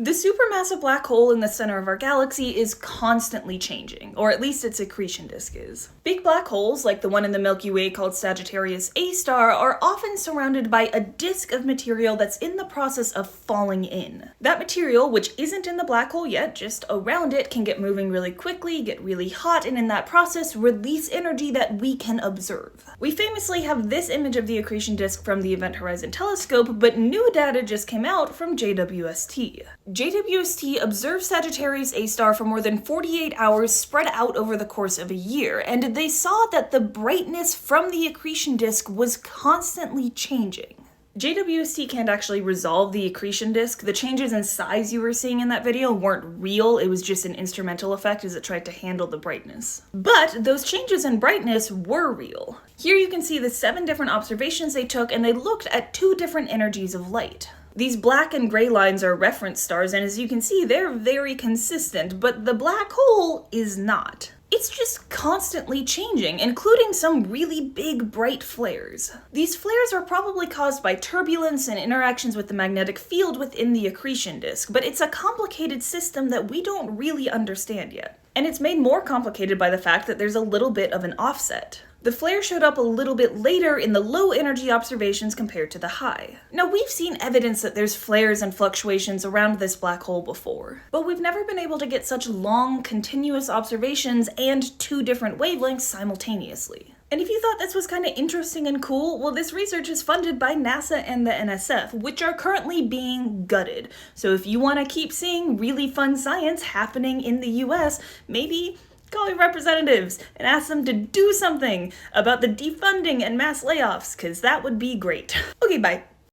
The supermassive black hole in the center of our galaxy is constantly changing, or at least its accretion disk is. Big black holes, like the one in the Milky Way called Sagittarius A star, are often surrounded by a disk of material that's in the process of falling in. That material, which isn't in the black hole yet, just around it, can get moving really quickly, get really hot, and in that process release energy that we can observe. We famously have this image of the accretion disk from the Event Horizon Telescope, but new data just came out from JWST. JWST observed Sagittarius A star for more than 48 hours spread out over the course of a year, and they saw that the brightness from the accretion disk was constantly changing. JWST can't actually resolve the accretion disk. The changes in size you were seeing in that video weren't real, it was just an instrumental effect as it tried to handle the brightness. But those changes in brightness were real. Here you can see the 7 different observations they took, and they looked at 2 different energies of light. These black and gray lines are reference stars, and as you can see, they're very consistent, but the black hole is not. It's just constantly changing, including some really big, bright flares. These flares are probably caused by turbulence and interactions with the magnetic field within the accretion disk, but it's a complicated system that we don't really understand yet. And it's made more complicated by the fact that there's a little bit of an offset. The flare showed up a little bit later in the low energy observations compared to the high. Now, we've seen evidence that there's flares and fluctuations around this black hole before, but we've never been able to get such long, continuous observations and 2 different wavelengths simultaneously. And if you thought this was kind of interesting and cool, well, this research is funded by NASA and the NSF, which are currently being gutted. So if you want to keep seeing really fun science happening in the US, maybe call your representatives and ask them to do something about the defunding and mass layoffs, because that would be great. Okay, bye.